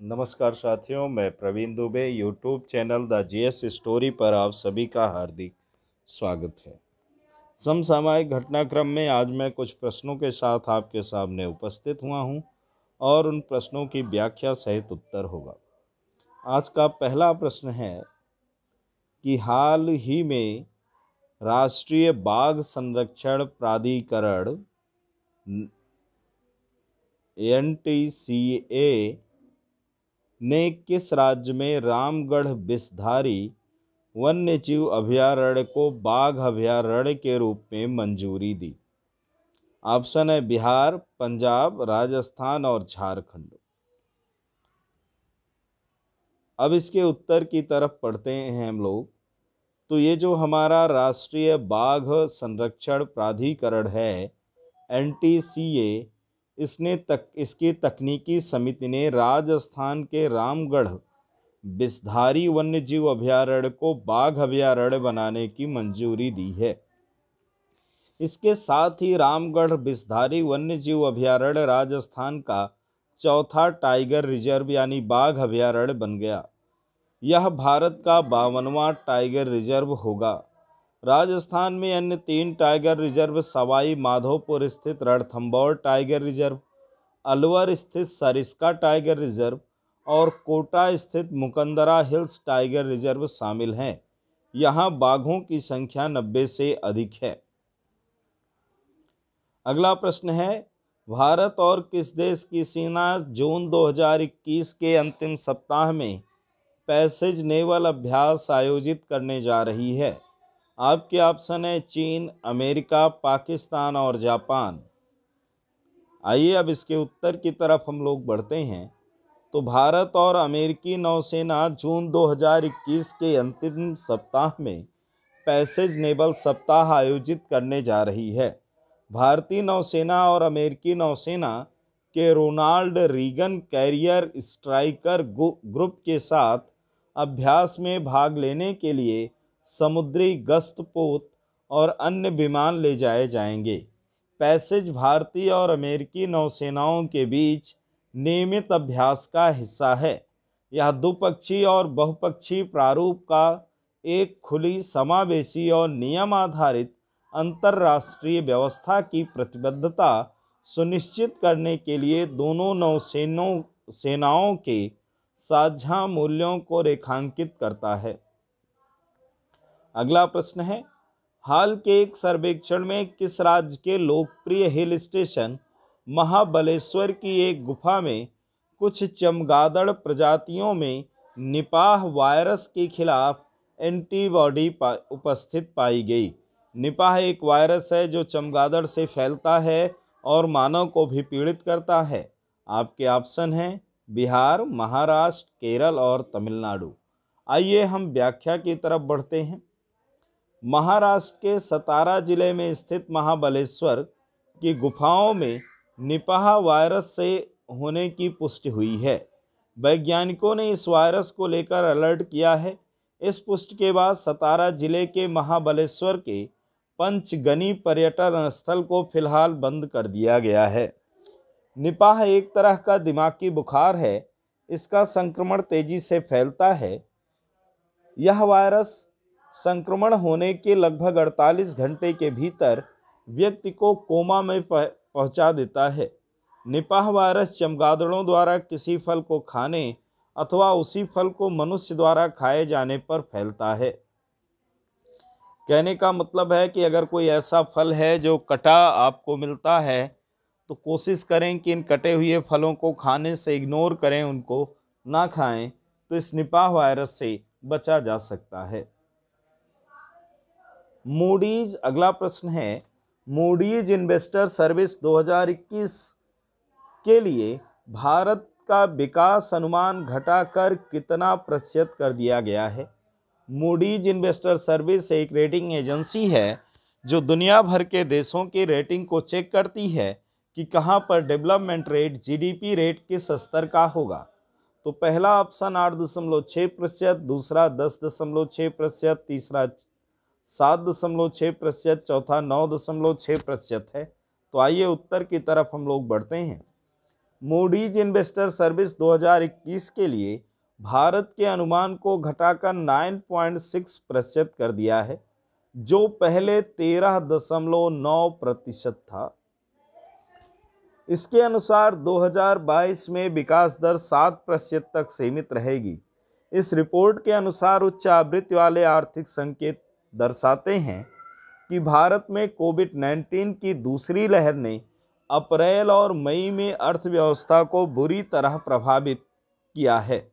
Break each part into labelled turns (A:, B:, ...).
A: नमस्कार साथियों, मैं Praveen Dubey YouTube channel the GS story पर आप सभी का हार्दिक स्वागत है। समसामयिक घटनाक्रम में आज मैं कुछ प्रश्नों के साथ आपके सामने उपस्थित हुआ हूं और उन प्रश्नों की व्याख्या सहित उत्तर होगा। आज का पहला प्रश्न है कि हाल ही में राष्ट्रीय बाघ संरक्षण प्राधिकरण NTCA ने किस राज्य में रामगढ़ विषधारी वन्यजीव अभयारण्य को बाघ अभयारण्य के रूप में मंजूरी दी? ऑप्शन है बिहार, पंजाब, राजस्थान और झारखंड। अब इसके उत्तर की तरफ पढ़ते हैं हम लोग। तो ये जो हमारा राष्ट्रीय बाघ संरक्षण प्राधिकरण है NTCA, इसकी तकनीकी समिति ने राजस्थान के रामगढ़ विषधारी वन्यजीव अभयारण्य को बाघ अभयारण्य बनाने की मंजूरी दी है। इसके साथ ही रामगढ़ विषधारी वन्यजीव अभयारण्य राजस्थान का चौथा टाइगर रिजर्व यानी बाघ अभयारण्य बन गया। यह भारत का 52वां टाइगर रिजर्व होगा। राजस्थान में अन्य 3 टाइगर रिजर्व सवाई माधोपुर स्थित रणथंभौर टाइगर रिजर्व, अलवर स्थित सरिस्का टाइगर रिजर्व और कोटा स्थित मुकंदरा हिल्स टाइगर रिजर्व शामिल हैं। यहाँ बाघों की संख्या 90 से अधिक है। अगला प्रश्न है, भारत और किस देश की सेना जून 2021 के अंतिम सप्ताह में पैसेज नेवल अभ्यास आयोजित करने जा रही है? आपके ऑप्शन है चीन, अमेरिका, पाकिस्तान और जापान। आइए अब इसके उत्तर की तरफ हम लोग बढ़ते हैं। तो भारत और अमेरिकी नौसेना जून 2021 के अंतिम सप्ताह में पैसेज नेवल सप्ताह आयोजित करने जा रही है। भारतीय नौसेना और अमेरिकी नौसेना के Ronald Reagan carrier striker group के साथ अभ्यास में भाग लेने के लिए समुद्री गश्तपोत और अन्य विमान ले जाए जाएंगे। पैसेज भारतीय और अमेरिकी नौसेनाओं के बीच नियमित अभ्यास का हिस्सा है। यह द्विपक्षीय और बहुपक्षीय प्रारूप का एक खुली, समावेशी और नियम आधारित अंतर्राष्ट्रीय व्यवस्था की प्रतिबद्धता सुनिश्चित करने के लिए दोनों सेनाओं के साझा मूल्यों को रेखांकित करता है। अगला प्रश्न है, हाल के एक सर्वेक्षण में किस राज्य के लोकप्रिय हिल स्टेशन महाबलेश्वर की एक गुफा में कुछ चमगादड़ प्रजातियों में निपाह वायरस के खिलाफ एंटीबॉडी उपस्थित पाई गई? निपाह एक वायरस है जो चमगादड़ से फैलता है और मानव को भी पीड़ित करता है। आपके ऑप्शन हैं बिहार, महाराष्ट्र, केरल और तमिलनाडु। आइए हम व्याख्या की तरफ बढ़ते हैं। महाराष्ट्र के सतारा जिले में स्थित महाबलेश्वर की गुफाओं में निपाह वायरस से होने की पुष्टि हुई है। वैज्ञानिकों ने इस वायरस को लेकर अलर्ट किया है। इस पुष्टि के बाद सतारा जिले के महाबलेश्वर के पंचगनी पर्यटन स्थल को फिलहाल बंद कर दिया गया है। निपाह एक तरह का दिमागी बुखार है। इसका संक्रमण तेजी से फैलता है। यह वायरस संक्रमण होने के लगभग 48 घंटे के भीतर व्यक्ति को कोमा में पहुंचा देता है। निपाह वायरस चमगादड़ों द्वारा किसी फल को खाने अथवा उसी फल को मनुष्य द्वारा खाए जाने पर फैलता है। कहने का मतलब है कि अगर कोई ऐसा फल है जो कटा आपको मिलता है तो कोशिश करें कि इन कटे हुए फलों को खाने से इग्नोर करें, उनको ना खाएं, तो इस निपाह वायरस से बचा जा सकता है। मूडीज, अगला प्रश्न है, मूडीज इन्वेस्टर सर्विस 2021 के लिए भारत का विकास अनुमान घटाकर कितना प्रतिशत कर दिया गया है? मूडीज इन्वेस्टर सर्विस एक रेटिंग एजेंसी है जो दुनिया भर के देशों की रेटिंग को चेक करती है कि कहां पर डेवलपमेंट रेट, जीडीपी रेट किस स्तर का होगा। तो पहला ऑप्शन 8.6%, दूसरा 10.6%, तीसरा 7.6%, चौथा 9.6% है। तो आइए उत्तर की तरफ हम लोग बढ़ते हैं। मूडीज इन्वेस्टर सर्विस 2021 के लिए भारत के अनुमान को घटाकर 9.6% कर दिया है, जो पहले 13.9% था। इसके अनुसार 2022 में विकास दर 7% तक सीमित रहेगी। इस रिपोर्ट के अनुसार उच्च आवृत्ति वाले आर्थिक संकेत दर्शाते हैं कि भारत में कोविड-19 की दूसरी लहर ने अप्रैल और मई में अर्थव्यवस्था को बुरी तरह प्रभावित किया है।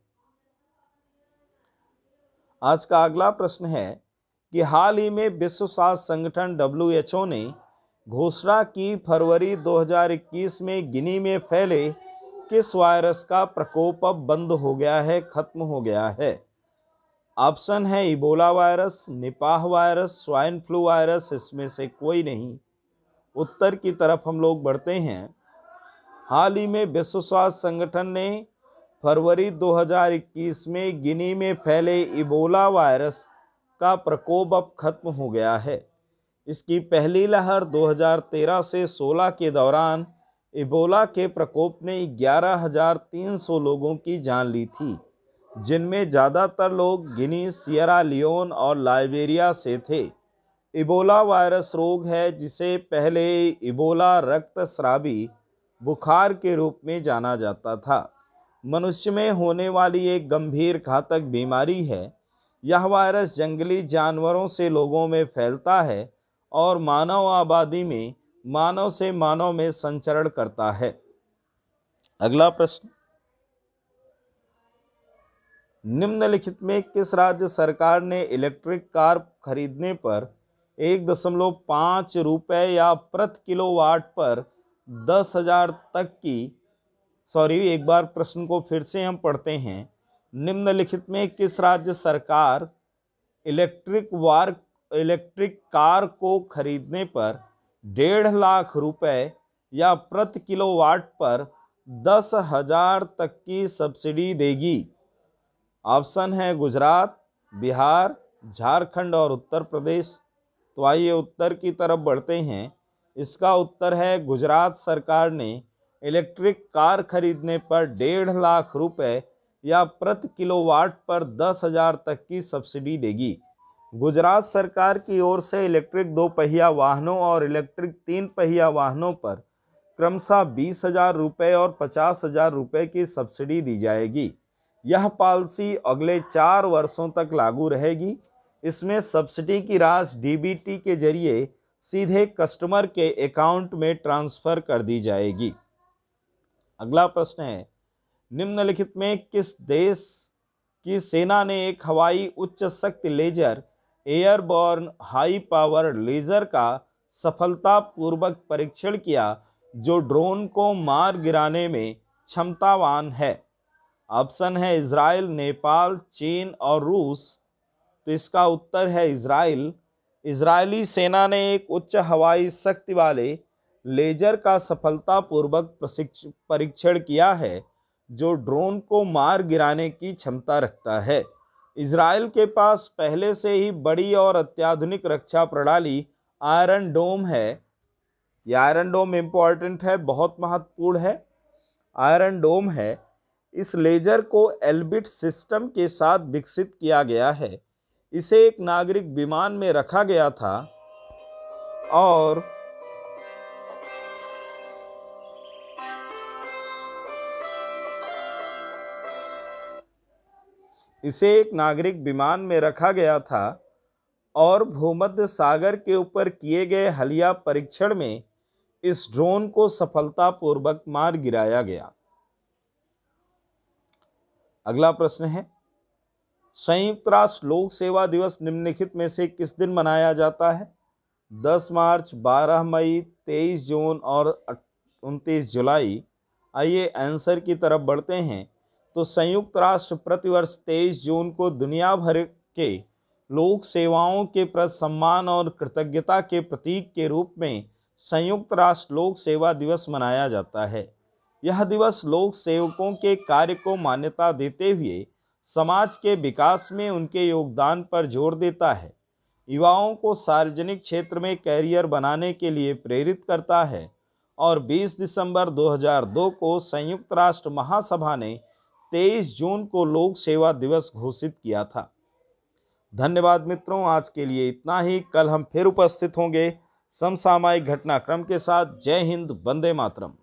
A: आज का अगला प्रश्न है कि हाल ही में विश्व स्वास्थ्य संगठन WHO ने घोषणा की फरवरी 2021 में गिनी में फैले किस वायरस का प्रकोप अब बंद हो गया है, खत्म हो गया है? ऑप्शन है Ebola virus, Nipah virus, swine flu virus, इसमें से कोई नहीं। उत्तर की तरफ हम लोग बढ़ते हैं। हाल ही में विश्व स्वास्थ्य संगठन ने फरवरी 2021 में गिनी में फैले इबोला वायरस का प्रकोप अब खत्म हो गया है। इसकी पहली लहर 2013 से 16 के दौरान इबोला के प्रकोप ने 11,300 लोगों की जान ली थी, जिनमें ज़्यादातर लोग गिनी, सियरा लियोन और लाइबेरिया से थे। इबोला वायरस रोग है जिसे पहले इबोला रक्तस्रावी बुखार के रूप में जाना जाता था। मनुष्य में होने वाली एक गंभीर घातक बीमारी है। यह वायरस जंगली जानवरों से लोगों में फैलता है और मानव आबादी में मानव से मानव में संचरण करता है। अगला प्रश्न, निम्नलिखित में किस राज्य सरकार ने इलेक्ट्रिक कार खरीदने पर 1.5 रुपये या प्रति किलोवाट पर 10,000 तक की एक बार प्रश्न को फिर से हम पढ़ते हैं। निम्नलिखित में किस राज्य सरकार इलेक्ट्रिक कार को खरीदने पर 1.5 लाख रुपए या प्रति किलोवाट पर 10,000 तक की सब्सिडी देगी? ऑप्शन है गुजरात, बिहार, झारखंड और उत्तर प्रदेश। तो आइए उत्तर की तरफ बढ़ते हैं। इसका उत्तर है गुजरात सरकार ने इलेक्ट्रिक कार खरीदने पर 1.5 लाख रुपए या प्रति किलोवाट पर 10,000 तक की सब्सिडी देगी। गुजरात सरकार की ओर से इलेक्ट्रिक 2 पहिया वाहनों और इलेक्ट्रिक 3 पहिया वाहनों पर क्रमशः 20,000 रुपये और 50,000 रुपये की सब्सिडी दी जाएगी। यह पॉलिसी अगले 4 वर्षों तक लागू रहेगी। इसमें सब्सिडी की राशि डीबीटी के जरिए सीधे कस्टमर के अकाउंट में ट्रांसफर कर दी जाएगी। अगला प्रश्न है, निम्नलिखित में किस देश की सेना ने एक हवाई उच्च शक्ति laser airborne high power laser का सफलतापूर्वक परीक्षण किया जो ड्रोन को मार गिराने में क्षमतावान है? ऑप्शन है इजराइल, नेपाल, चीन और रूस। तो इसका उत्तर है इजराइल। इजरायली सेना ने एक उच्च हवाई शक्ति वाले लेजर का सफलतापूर्वक परीक्षण किया है जो ड्रोन को मार गिराने की क्षमता रखता है। इजराइल के पास पहले से ही बड़ी और अत्याधुनिक रक्षा प्रणाली आयरन डोम है। यह आयरन डोम इम्पॉर्टेंट है, बहुत महत्वपूर्ण है। आयरन डोम है। इस लेजर को एल्बिट सिस्टम के साथ विकसित किया गया है। इसे एक नागरिक विमान में रखा गया था और भूमध्य सागर के ऊपर किए गए हालिया परीक्षण में इस ड्रोन को सफलतापूर्वक मार गिराया गया। अगला प्रश्न है, संयुक्त राष्ट्र लोक सेवा दिवस निम्नलिखित में से किस दिन मनाया जाता है? 10 मार्च, 12 मई, 23 जून और 29 जुलाई। आइए आंसर की तरफ बढ़ते हैं। तो संयुक्त राष्ट्र प्रतिवर्ष 23 जून को दुनिया भर के लोक सेवाओं के प्रति सम्मान और कृतज्ञता के प्रतीक के रूप में संयुक्त राष्ट्र लोक सेवा दिवस मनाया जाता है। यह दिवस लोक सेवकों के कार्य को मान्यता देते हुए समाज के विकास में उनके योगदान पर जोर देता है, युवाओं को सार्वजनिक क्षेत्र में कैरियर बनाने के लिए प्रेरित करता है और 20 दिसंबर 2002 को संयुक्त राष्ट्र महासभा ने 23 जून को लोक सेवा दिवस घोषित किया था। धन्यवाद मित्रों, आज के लिए इतना ही। कल हम फिर उपस्थित होंगे समसामयिक घटनाक्रम के साथ। जय हिंद, वंदे मातरम।